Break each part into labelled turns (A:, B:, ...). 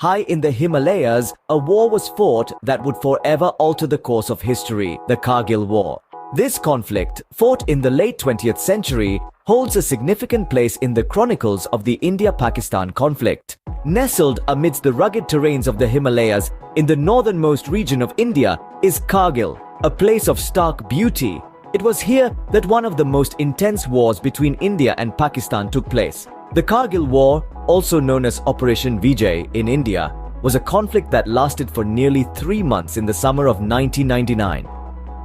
A: High in the Himalayas, a war was fought that would forever alter the course of history, the Kargil War. This conflict, fought in the late 20th century, holds a significant place in the chronicles of the India-Pakistan conflict. Nestled amidst the rugged terrains of the Himalayas in the northernmost region of India is Kargil, a place of stark beauty. It was here that one of the most intense wars between India and Pakistan took place. The Kargil War, also known as Operation Vijay in India, was a conflict that lasted for nearly 3 months in the summer of 1999.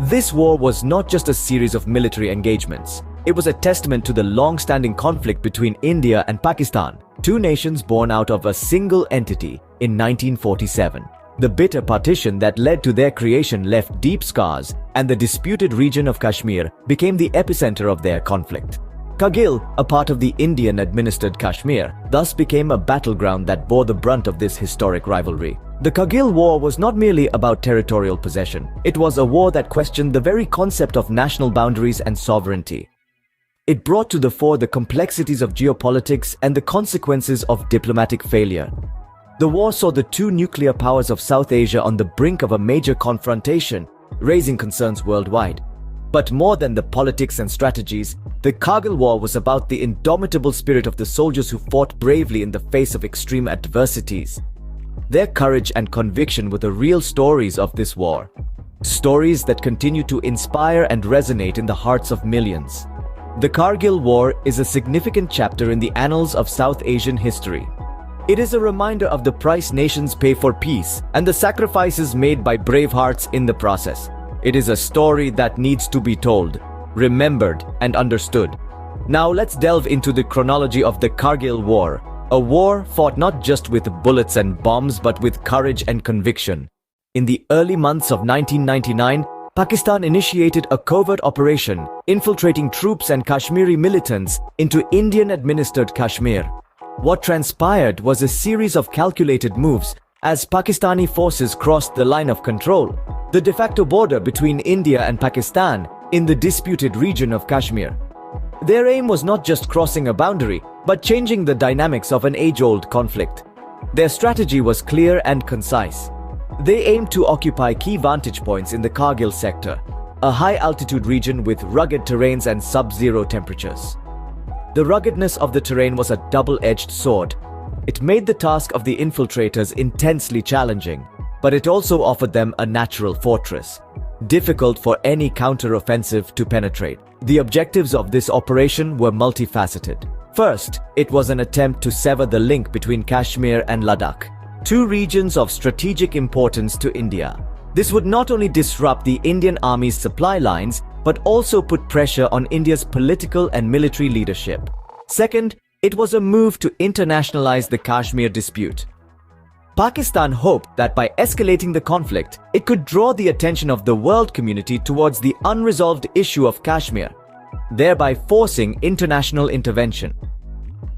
A: This war was not just a series of military engagements. It was a testament to the long-standing conflict between India and Pakistan, two nations born out of a single entity in 1947. The bitter partition that led to their creation left deep scars, and the disputed region of Kashmir became the epicenter of their conflict. Kargil, a part of the Indian-administered Kashmir, thus became a battleground that bore the brunt of this historic rivalry. The Kargil War was not merely about territorial possession. It was a war that questioned the very concept of national boundaries and sovereignty. It brought to the fore the complexities of geopolitics and the consequences of diplomatic failure. The war saw the two nuclear powers of South Asia on the brink of a major confrontation, raising concerns worldwide. But more than the politics and strategies, the Kargil War was about the indomitable spirit of the soldiers who fought bravely in the face of extreme adversities. Their courage and conviction were the real stories of this war. Stories that continue to inspire and resonate in the hearts of millions. The Kargil War is a significant chapter in the annals of South Asian history. It is a reminder of the price nations pay for peace and the sacrifices made by brave hearts in the process. It is a story that needs to be told, remembered, and understood. Now let's delve into the chronology of the Kargil War, a war fought not just with bullets and bombs but with courage and conviction. In the early months of 1999, Pakistan initiated a covert operation, infiltrating troops and Kashmiri militants into Indian-administered Kashmir. What transpired was a series of calculated moves as Pakistani forces crossed the line of control, the de facto border between India and Pakistan in the disputed region of Kashmir. Their aim was not just crossing a boundary, but changing the dynamics of an age-old conflict. Their strategy was clear and concise. They aimed to occupy key vantage points in the Kargil sector, a high-altitude region with rugged terrains and sub-zero temperatures. The ruggedness of the terrain was a double-edged sword. It made the task of the infiltrators intensely challenging, but it also offered them a natural fortress, difficult for any counter-offensive to penetrate. The objectives of this operation were multifaceted. First, it was an attempt to sever the link between Kashmir and Ladakh, two regions of strategic importance to India. This would not only disrupt the Indian Army's supply lines, but also put pressure on India's political and military leadership. Second, it was a move to internationalize the Kashmir dispute. Pakistan hoped that by escalating the conflict, it could draw the attention of the world community towards the unresolved issue of Kashmir, thereby forcing international intervention.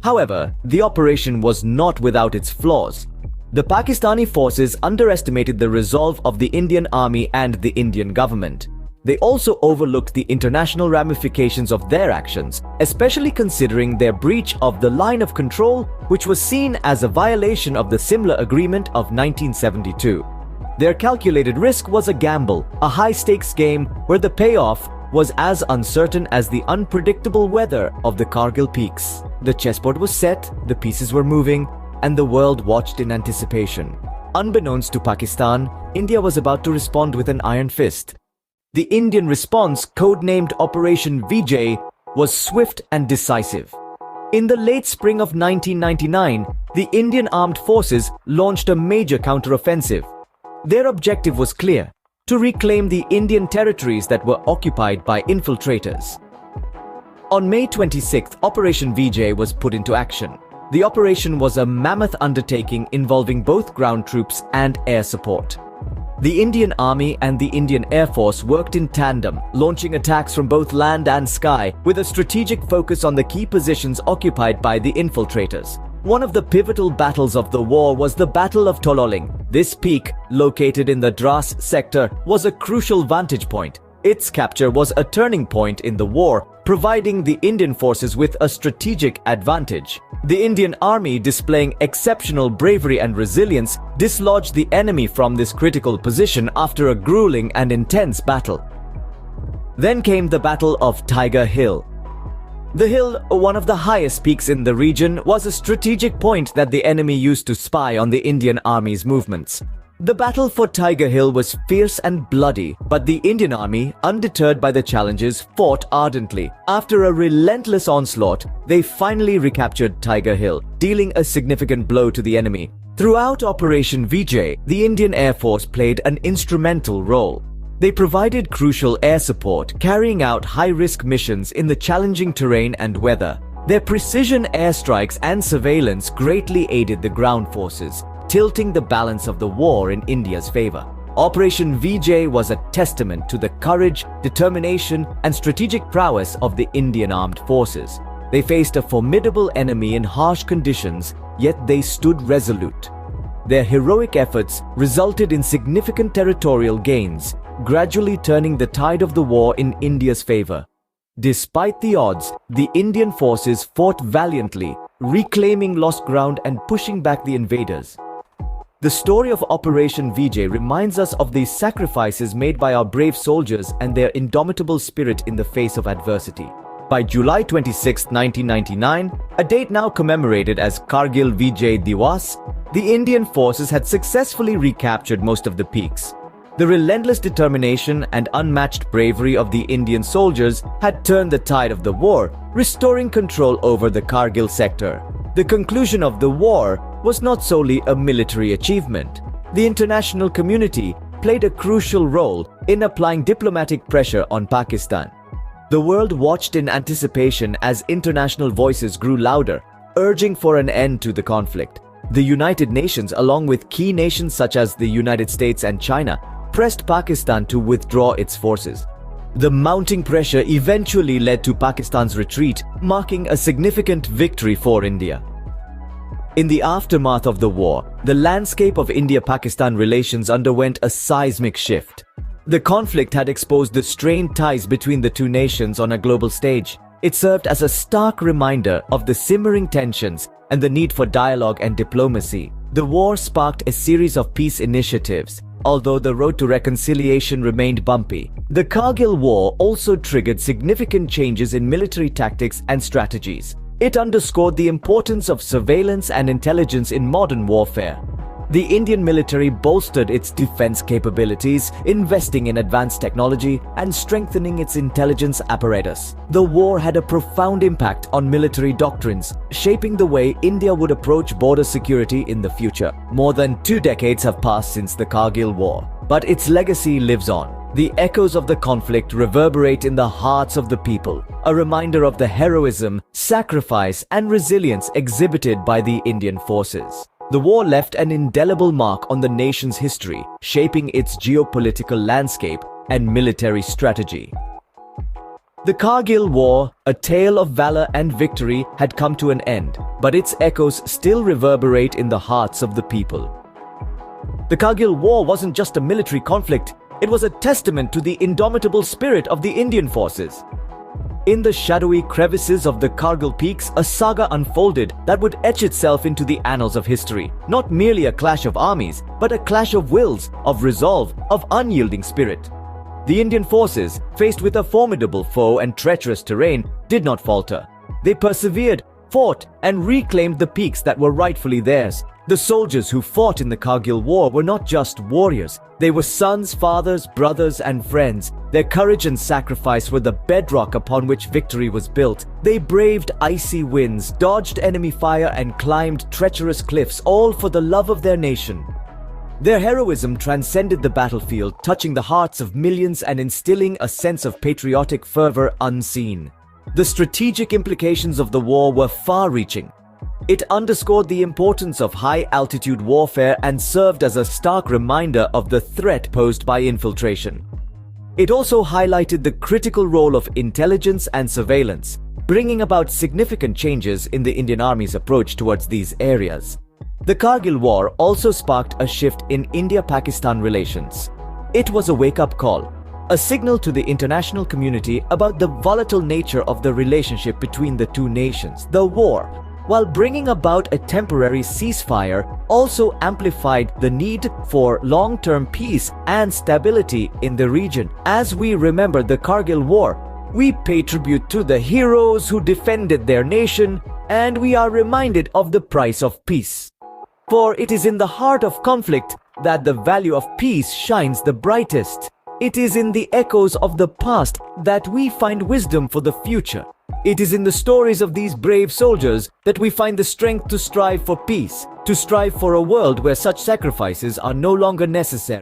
A: However, the operation was not without its flaws. The Pakistani forces underestimated the resolve of the Indian Army and the Indian government. They also overlooked the international ramifications of their actions, especially considering their breach of the line of control, which was seen as a violation of the Simla Agreement of 1972. Their calculated risk was a gamble, a high-stakes game where the payoff was as uncertain as the unpredictable weather of the Kargil peaks. The chessboard was set, the pieces were moving, and the world watched in anticipation. Unbeknownst to Pakistan, India was about to respond with an iron fist. The Indian response, codenamed Operation Vijay, was swift and decisive. In the late spring of 1999, the Indian armed forces launched a major counteroffensive. Their objective was clear: to reclaim the Indian territories that were occupied by infiltrators. On May 26th, Operation Vijay was put into action. The operation was a mammoth undertaking involving both ground troops and air support. The Indian Army and the Indian Air Force worked in tandem, launching attacks from both land and sky, with a strategic focus on the key positions occupied by the infiltrators. One of the pivotal battles of the war was the Battle of Tololing. This peak, located in the Dras sector, was a crucial vantage point. Its capture was a turning point in the war, providing the Indian forces with a strategic advantage. The Indian army, displaying exceptional bravery and resilience, dislodged the enemy from this critical position after a grueling and intense battle. Then came the Battle of Tiger Hill. The hill, one of the highest peaks in the region, was a strategic point that the enemy used to spy on the Indian army's movements. The battle for Tiger Hill was fierce and bloody, but the Indian army, undeterred by the challenges, fought ardently. After a relentless onslaught, they finally recaptured Tiger Hill, dealing a significant blow to the enemy. Throughout Operation Vijay, the Indian Air Force played an instrumental role. They provided crucial air support, carrying out high-risk missions in the challenging terrain and weather. Their precision airstrikes and surveillance greatly aided the ground forces, tilting the balance of the war in India's favor. Operation Vijay was a testament to the courage, determination, and strategic prowess of the Indian armed forces. They faced a formidable enemy in harsh conditions, yet they stood resolute. Their heroic efforts resulted in significant territorial gains, gradually turning the tide of the war in India's favor. Despite the odds, the Indian forces fought valiantly, reclaiming lost ground and pushing back the invaders. The story of Operation Vijay reminds us of the sacrifices made by our brave soldiers and their indomitable spirit in the face of adversity. By July 26, 1999, a date now commemorated as Kargil Vijay Diwas, the Indian forces had successfully recaptured most of the peaks. The relentless determination and unmatched bravery of the Indian soldiers had turned the tide of the war, restoring control over the Kargil sector. The conclusion of the war was not solely a military achievement. The international community played a crucial role in applying diplomatic pressure on Pakistan. The world watched in anticipation as international voices grew louder, urging for an end to the conflict. The United Nations, along with key nations such as the United States and China, pressed Pakistan to withdraw its forces. The mounting pressure eventually led to Pakistan's retreat, marking a significant victory for India. In the aftermath of the war, the landscape of India-Pakistan relations underwent a seismic shift. The conflict had exposed the strained ties between the two nations on a global stage. It served as a stark reminder of the simmering tensions and the need for dialogue and diplomacy. The war sparked a series of peace initiatives, although the road to reconciliation remained bumpy. The Kargil War also triggered significant changes in military tactics and strategies. It underscored the importance of surveillance and intelligence in modern warfare. The Indian military bolstered its defense capabilities, investing in advanced technology and strengthening its intelligence apparatus. The war had a profound impact on military doctrines, shaping the way India would approach border security in the future. More than 2 decades have passed since the Kargil War, but its legacy lives on. The echoes of the conflict reverberate in the hearts of the people, a reminder of the heroism, sacrifice, and resilience exhibited by the Indian forces. The war left an indelible mark on the nation's history, shaping its geopolitical landscape and military strategy. The Kargil War, a tale of valor and victory, had come to an end, but its echoes still reverberate in the hearts of the people. The Kargil War wasn't just a military conflict, it was a testament to the indomitable spirit of the Indian forces. In the shadowy crevices of the Kargil peaks, a saga unfolded that would etch itself into the annals of history. Not merely a clash of armies, but a clash of wills, of resolve, of unyielding spirit. The Indian forces, faced with a formidable foe and treacherous terrain, did not falter. They persevered, fought, and reclaimed the peaks that were rightfully theirs. The soldiers who fought in the Kargil War were not just warriors. They were sons, fathers, brothers, and friends. Their courage and sacrifice were the bedrock upon which victory was built. They braved icy winds, dodged enemy fire, and climbed treacherous cliffs, all for the love of their nation. Their heroism transcended the battlefield, touching the hearts of millions and instilling a sense of patriotic fervor unseen. The strategic implications of the war were far-reaching. It underscored the importance of high-altitude warfare and served as a stark reminder of the threat posed by infiltration. It also highlighted the critical role of intelligence and surveillance, bringing about significant changes in the Indian Army's approach towards these areas. The Kargil War also sparked a shift in India-Pakistan relations. It was a wake-up call. a signal to the international community about the volatile nature of the relationship between the two nations. The war, while bringing about a temporary ceasefire, also amplified the need for long-term peace and stability in the region. As we remember the Kargil War, we pay tribute to the heroes who defended their nation, and we are reminded of the price of peace. For it is in the heart of conflict that the value of peace shines the brightest. It is in the echoes of the past that we find wisdom for the future. It is in the stories of these brave soldiers that we find the strength to strive for peace, to strive for a world where such sacrifices are no longer necessary.